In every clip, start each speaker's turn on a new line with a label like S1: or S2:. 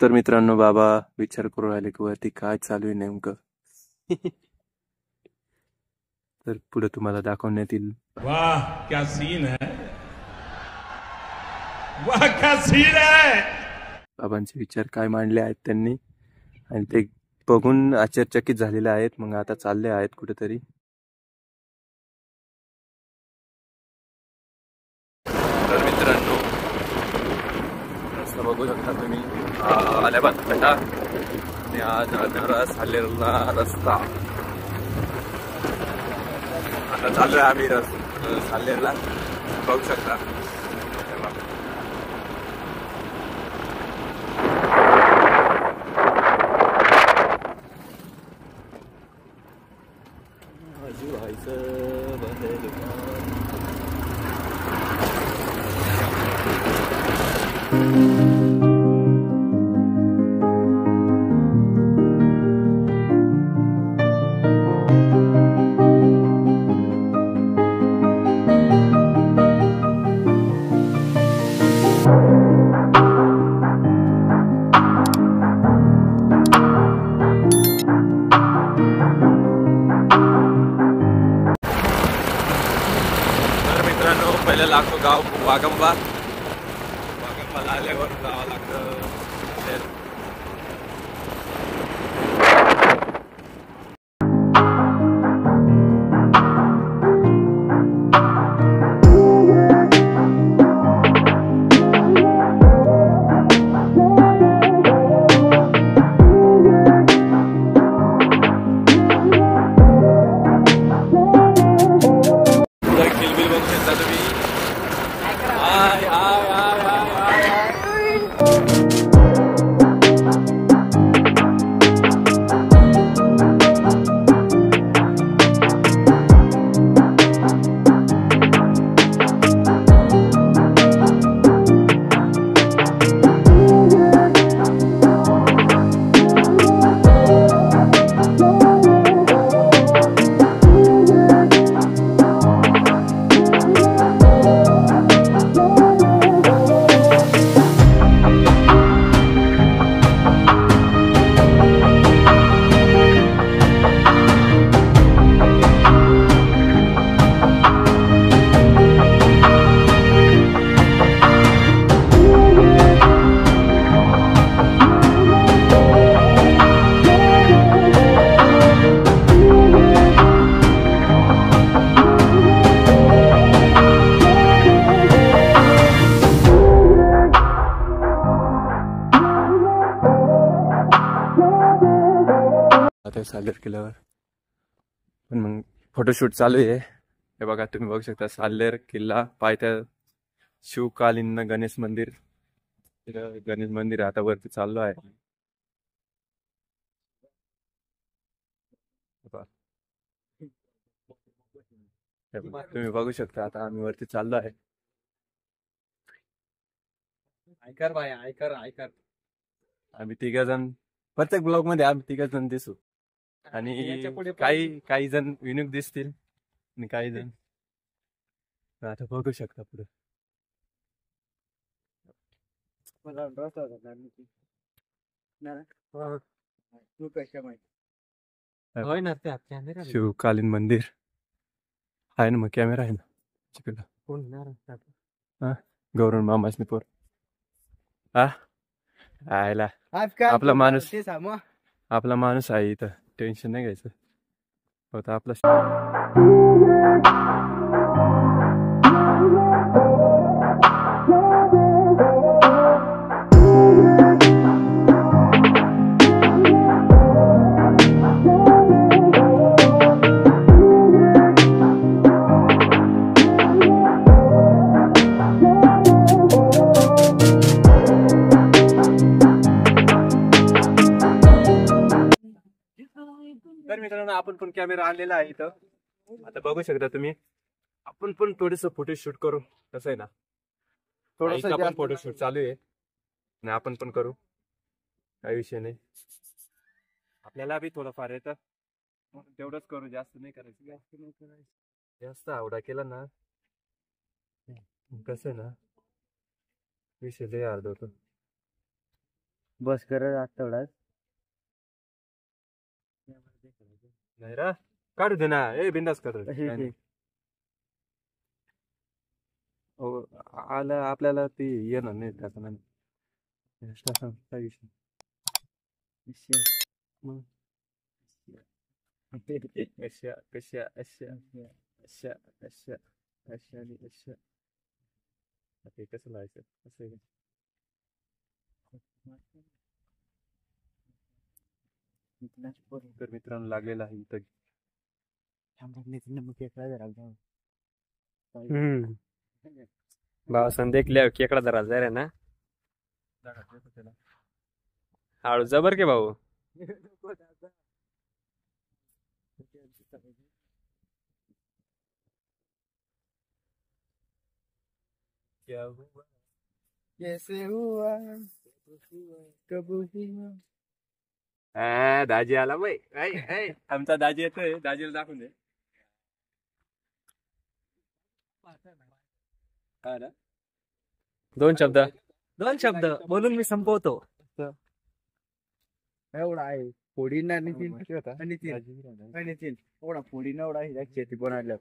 S1: तर मित्रांनो, बाबा विचार करू राहिले की वरती काय चालू आहे नेमकं. तर पुढे तुम्हाला दाखवण्यात येईल.
S2: वाह क्या सीन है, वाह क्या सीन है.
S1: बाबांचे विचार काय मांडले आहेत त्यांनी आणि ते बघून आश्चर्यचकित झालेले आहेत. मग आता चालले आहेत कुठेतरी. तर मित्रांनो, रस्ता बघू शकता तुम्ही. अलिबाग फाटा आणि आज जाणारा साल्हेरला रस्ता. आता चाललोय आम्ही साल्हेरला, बघू शकता. पहिलं लागतो गाव वाघंबा. वाघंबाला आल्यावर जावं लागतं. किलबिल बघू शकता तुम्ही. हाय हाय हाय हाय आता साल्हेर किल्ल्यावर पण मग फोटोशूट चालू आहे. हे बघा तुम्ही बघू शकता. साल्हेर किल्ला पायथ्या शिवकालीन गणेश मंदिर. गणेश मंदिर आता वरती चाललो आहे. तुम्ही बघू शकता. आता आम्ही वरती चाललो आहे. ऐकर भाई, ऐकर ऐकर. आम्ही तिघ जण प्रत्येक ब्लॉग मध्ये आम्ही तिघ जण दिसू. आणि काही जण युनिक दिसतील आणि काही जण आता बघू शकता पुढे. शिवकालीन मंदिर आहे ना. मग कॅमेरा आहे ना. गौरव मामासनी पोर. आयला आपला माणूस आहे इथं. टेन्शन नाही घ्यायचं. होता आपला. तर मित्रांनो, आपण पण कॅमेरा आणलेला आहे इथं. आता बघू शकता तुम्ही. आपण पण थोडस फोटोशूट करू. कसं आहे ना, थोडस फोटोशूट चालू आहे आणि आपण पण करू. काही विषय नाही. आपल्याला बी थोडंफार येतं, तेवढंच करू. जास्त नाही करायचं. जास्त आवडा केला ना कसं ना विषय लय अर्ध होतो.
S3: बस करत आठवडाच
S1: नाही रा काढू दे ना ए बिंदास कर हो आलं आपल्याला ती येणार नाही त्याचं नाही काय विषय मग अशा कशा अशा अशा अशा अशा आणि अशा ते कसं लावायचं असं आहे का? तर मित्रांनो लागलेला आहे इथं
S4: भावासन देखल्या केकडा धरा जरा आहे ना हाळू जबर के भाऊ
S1: क्या हुआ
S3: कैसे हुआ कब हुआ
S1: दाजी आला बाई आमचा दाजी येतोय दाजीला दाखवून दे हा ना
S4: दोन शब्द
S3: बोलून मी संपवतो एवढा आहे फोडीना आणि तीन एवढा फोडीना एवढा आहे शेती बनवल्या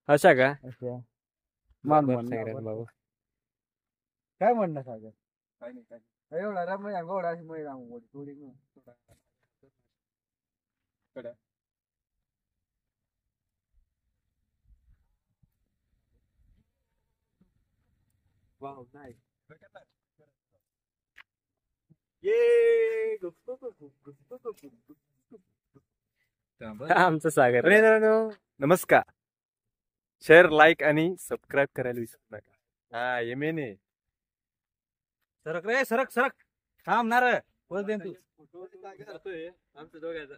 S4: अशा का
S3: असं
S4: मान
S3: मान
S4: म्हणणं
S3: म्हणणं
S4: भाऊ
S3: काय म्हणणं सागर
S1: काय नाही काय
S3: एवढा रमय गोडा अशी मै रांगो थोडी
S1: कडा वाव नाही ये
S4: आमचं सागर
S1: नमस्कार शेअर लाईक आणि सबस्क्राईब करायला विसरू नका हा ये मेने
S3: सरक रे सरक थांबणार बोल दे तू
S1: आमचं दोघांचं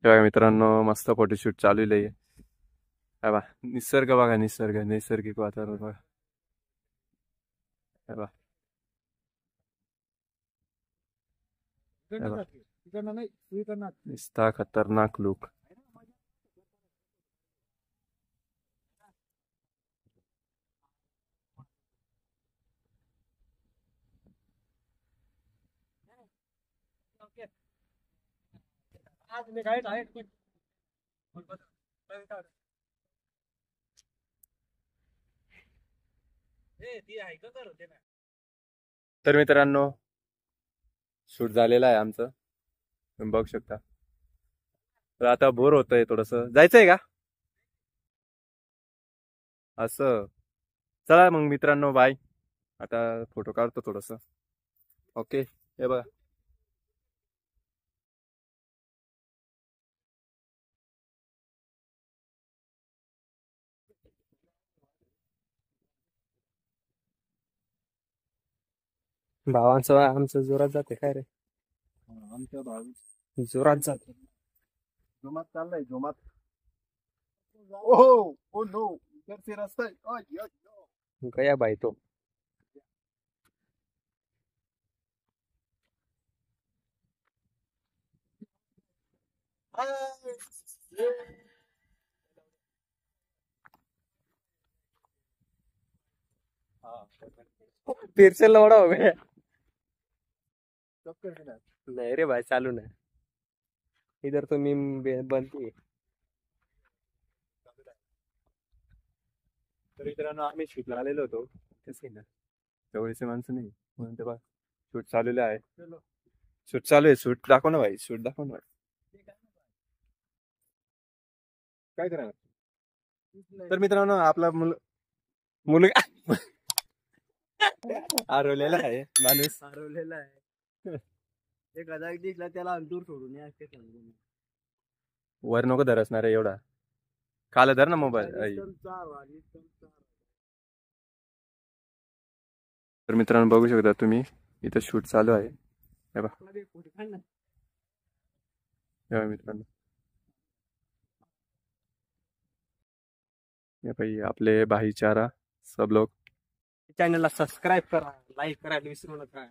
S1: बघा मित्रांनो मस्त फोटोशूट चालू आहे बा निसर्ग बघा निसर्ग नैसर्गिक वातावरण बघा बा निस्ता खतरनाक लुक तर मित्रांनो शूट झालेलं आहे आमचं तुम्ही बघू शकता तर आता बोर होतंय थोडस जायचंय का असं चला मग मित्रांनो बाय आता फोटो काढतो थोडस ओके हे बघा
S4: भावांचं आमचं जोरात जाते काय रे
S3: आमच्या भावी
S4: जोरात जाते
S3: जोमात चाललाय जोमात ओ ओ नो इकडचे रस्ता आहे
S4: गया बाई तो फिर से लौड़ा हो गया नहीं रे भाई चालू ना इधर तो मीम बनती है
S1: तर मित्रांनो आम्ही शूटला आलेलो होतो तसे ना जवळचे माणसं नाही म्हणून तेव्हा शूट चाललेलं आहे शूट चालू आहे शूट दाखव ना भाई शूट दाखव ना काय करा तर मित्रांनो आपला मुलगा हरवलेला आहे माणूस
S3: हरवलेला आहे एक हजार दिसला त्याला अंतूर सोडून या असे सांगून
S1: वर नको धरसणार आहे एवढा खाली धर ना मोबाईल तर मित्रांनो बघू शकता तुम्ही इथं शूट चालू आहे हे बघा मित्रांनो ये भाई आपले भाईचारा सब लोग
S4: चॅनलला सबस्क्राईब करा, लाईक करायला विसरू नका.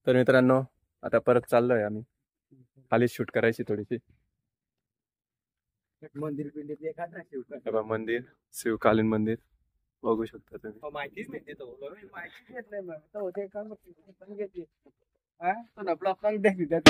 S1: तर मित्रांनो आता परत चाललोय आम्ही खाली शूट करायची थोडीशी.
S3: मंदिर पिंडीत एखादा शिवका
S1: हे बघा मंदिर, शिवकालीन मंदिर बघू शकता तुम्ही.
S4: माहितीच नाही ते तो.
S3: माहिती घेत नाही मग तो होते का मग पण घेते हा तो ब्लॉक पण देखील त्यात.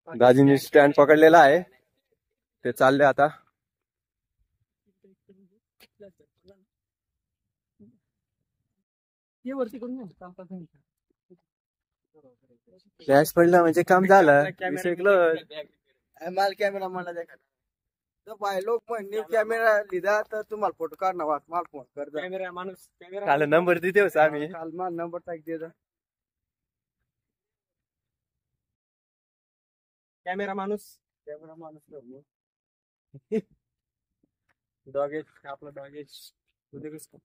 S1: दाजींनी स्टँड पकडलेला आहे, ते चालले आता.
S3: ते वरती करून घे.
S1: फ्लॅश पडला म्हणजे काम झालं, विषय close.
S3: माल कॅमेरा मला देखा तर बाय लोक म्हणणे कॅमेरा लिधा तर तुम्हाला फोटो काढणार वाट माल फोन कर जा.
S4: कॅमेरा माणूस
S1: काल नंबर देते होता आम्ही.
S3: काल माल नंबर टाक दे जा.
S4: कॅमेरा माणूस डॉगेज आपला डॉगेज उद्या कसं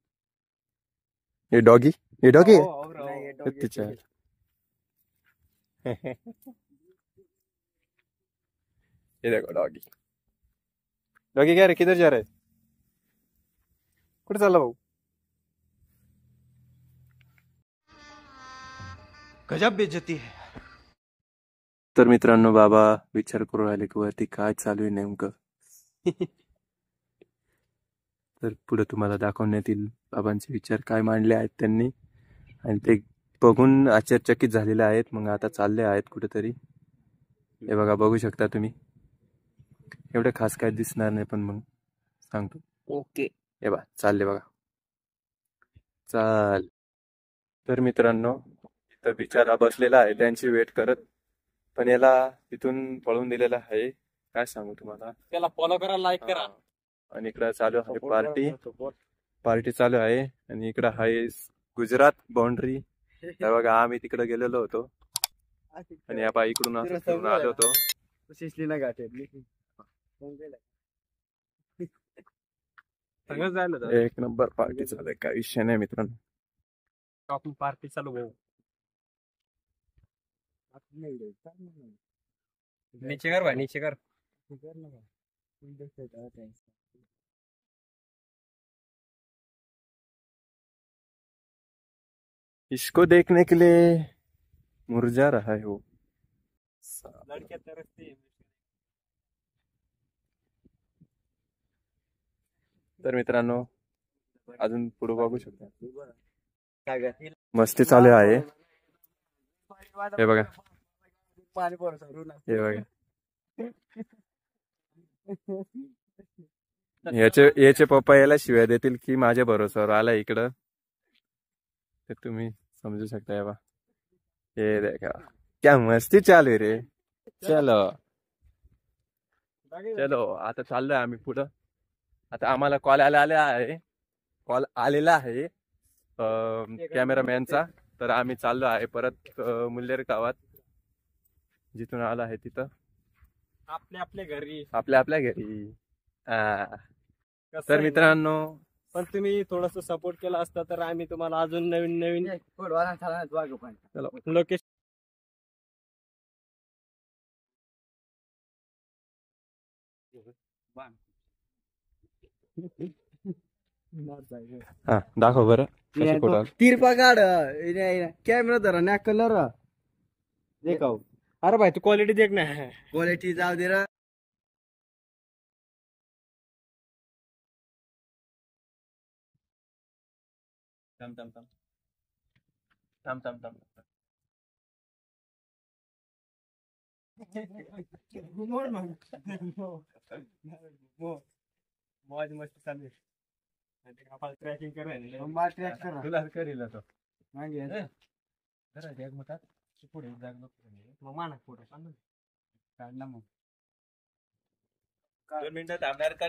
S1: हे डॉगी
S3: नाही, हे dog
S1: तिच्या ये देखो डॉगी. डॉगी क्या रे, किधर जा रहा है? कुठे चालला भाऊ?
S2: गजब बेइज्जती है.
S1: तर मित्रांनो बाबा विचार करू राहिले की वरती काय चालू आहे नेमकं. तर पुढे तुम्हाला दाखवण्यात येईल बाबांचे विचार काय मांडले आहेत त्यांनी, आणि ते बघून आश्चर्यचकित झालेले आहेत. मग आता चालले आहेत कुठेतरी. हे बघा बघू शकता तुम्ही. एवढं खास काय दिसणार नाही पण मग सांगतो.
S4: ओके.
S1: हे बघा चालले बघा. चाल. तर मित्रांनो इथं बिचारा बसलेला आहे त्यांची वेट करत, पण याला तिथून पळून दिलेला आहे. काय सांगू तुम्हाला.
S4: त्याला फॉलो करा, लाईक करा.
S1: आणि इकडं चालू आहे पार्टी चालू आहे. आणि इकडं आहे गुजरात बाउंड्री. बघा आम्ही तिकडे गेलेलो होतो आणि आपण इकडून असं फिरून आलो होतो.
S3: शिसली ना गाठे
S4: सगळं झालं.
S1: एक नंबर पार्टी चालू आहे, काय विषय नाही मित्रांनो.
S4: आपण पार्टी चालू भाऊ. नीचे कर भाई, नीचे कर.
S1: इसको देखने के लिए मुरझा रहा है वो.
S4: लड़क्या तरफते.
S1: तर मित्रांनो अजून पुढे बघू शकता मस्ती चालू आहे. हे बघा,
S3: पाणी पोरं
S1: हे बघा. याचे पप्पा याला शिव्या देतील की माझ्या भरोश्यावर आला इकडं, ते तुम्ही समजू शकता. हे बा, हे देखा क्या मस्ती चालू आहे रे. चलो चलो आता चाललोय आम्ही पुढं. आता आम्हाला कॉल आलेला आहे कॅमेरामॅनचा. तर आम्ही चाललो आहे परत मुल्लेर गावात, जिथून आला आहे तिथं
S4: आपल्या घरी.
S1: आपल्या घरी. तर मित्रांनो
S4: पण तुम्ही थोडस सपोर्ट केला असता तर आम्ही तुम्हाला अजून नवीन लोकेशन.
S1: हा दाखव बरं कसे फोटो आले.
S3: तिरपा काढ कॅमेरा धरा ना कलर देखाव.
S4: अरे भाई तू क्वालिटी देख ना.
S3: क्वालिटी जाऊ दे रा.
S4: मौज मस्ती चालू आहे. ट्रॅकिंग करायला
S3: तुला
S1: करील तो
S4: पुढे मग माना फोटो
S3: काढला मग
S1: 2 मिनिटं थांबणार का.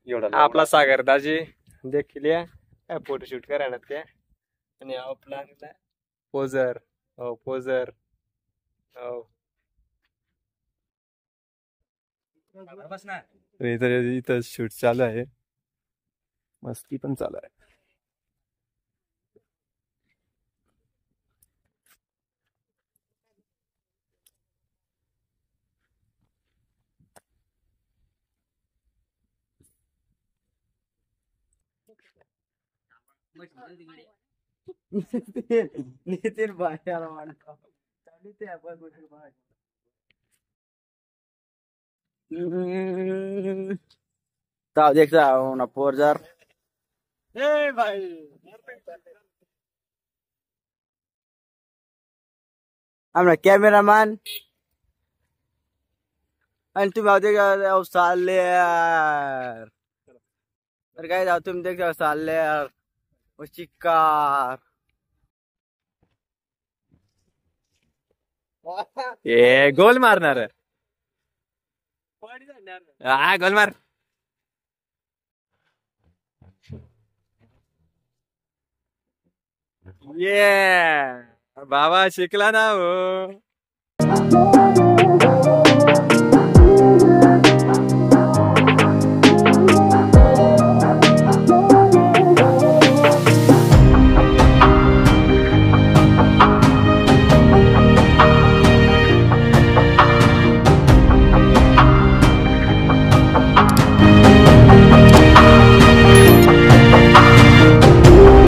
S1: एवढा
S4: आपला सागर दाजी देखील या फोटोशूट करायला त्या. आणि आपला पोझर. हो पोझर. हो
S1: इथं इथं शूट चालू आहे, मस्ती पण चालू आहे.
S3: नितीन भाई याला म्हणतो. चालू ते आपण कुठे भाई. ताव देखता ना पोरजार. ए भाई. আমরা ক্যামেরাম্যান आणि तुम्ही आहो सालेर तर काय जाऊ तुम्ही देखता सालेर चिक्कार
S1: ए गोल मारणार हा गोल मार. ये बाबा शिकला ना हो.